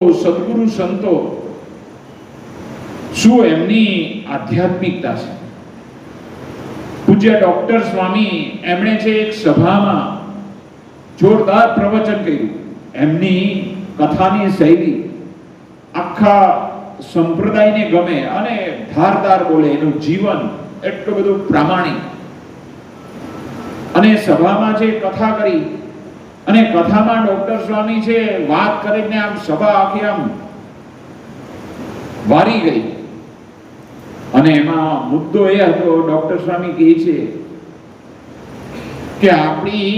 સદગુરુ સંતો શું એમની આધ્યાત્મિકતા છે. પૂજ્ય ડોક્ટર સ્વામી એમણે જે એક સભામાં જોરદાર પ્રવચન કર્યું. એમની કથાની શૈલી આખા સંપ્રદાયને ગમે અને ધારદાર બોલે. એનું જીવન એટલું બધું પ્રામાણિક. અને સભામાં જે કથા કરી અને કથામાં ડોક્ટર સ્વામી છે વાત કરીને આમ સભા આખી આમ વારી ગઈ. અને એમાં મુદ્દો એ હતો, ડોક્ટર સ્વામી કહે છે કે આપણી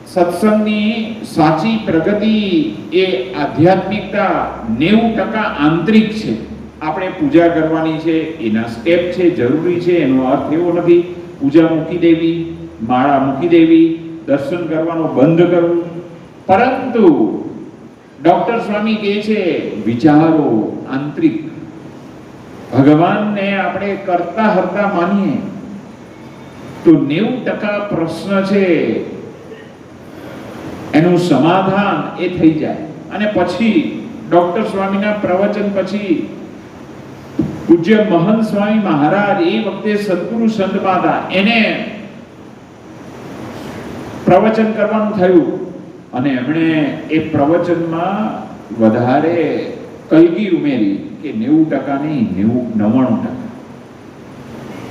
સત્સંગની સાચી પ્રગતિ એ આધ્યાત્મિકતા 90% આંતરિક છે. આપણે પૂજા કરવાની છે, એના સ્ટેપ છે, જરૂરી છે. એનો અર્થ એવો નથી પૂજા મૂકી દેવી, માળા મૂકી દેવી, દર્શન કરવાનું બંધ કરવું. પરંતુ ડોક્ટર સ્વામી કહે છે વિચારો આંતરિક. ભગવાનને આપણે કરતા હરતા માનીએ તો 90% પ્રશ્ન છે એનું સમાધાન એ થઈ જાય. અને પછી ડોક્ટર સ્વામીના પ્રવચન પછી પૂજ્ય મહંત સ્વામી મહારાજ એ વખતે સદગુરુ સંતમાં હતા, એને પ્રવચન કરવાનું થયું. અને એમણે એ પ્રવચનમાં વધારે કલગી ઉમેરી કે 90% નહીં, 99%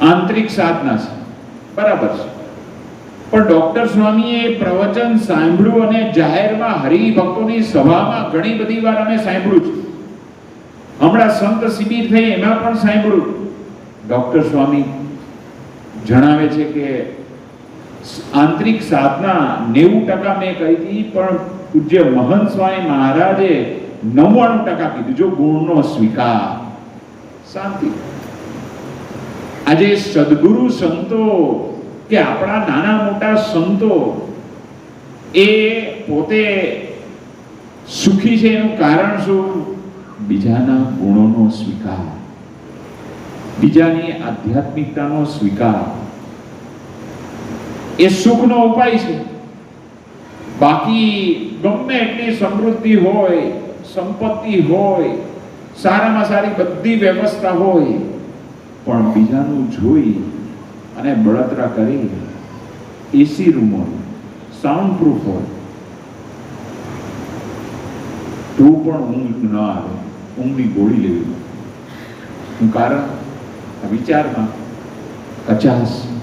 આંતરિક સાધના છે. બરાબર છે. પણ ડોક્ટર સ્વામીએ પ્રવચન સાંભળ્યું અને જાહેરમાં હરિભક્તોની સભામાં ઘણી બધી વાર અમે સાંભળ્યું છે. હમણાં સંત શિબિર થઈ એમાં પણ સાંભળ્યું. ડોક્ટર સ્વામી જણાવે છે કે આંતરિક સાધના 90% મેં કહી હતી, પણ પૂજ્ય મહંત સ્વામી મહારાજે 99% કીધું. જો ગુણનો સ્વીકાર, શાંતિ. આજે સદગુરુ સંતો કે આપણા નાના મોટા સંતો એ પોતે સુખી છે એનું કારણ શું? બીજાના ગુણોનો સ્વીકાર, બીજાની આધ્યાત્મિકતાનો સ્વીકાર એ સુખનો ઉપાય છે. બાકી ગમે એટલી સમૃદ્ધિ હોય, સંપત્તિ હોય, સારામાં સારી બધી વ્યવસ્થા હોય, પણ બીજાનું જોઈ અને બળતરા કરી, એસી રૂમ હોય, સાઉન્ડ પ્રૂફ હોય, તો પણ ઊંઘ ન આવે, ઊંઘની ગોળી લેવી. હું કારણ વિચારમાં 50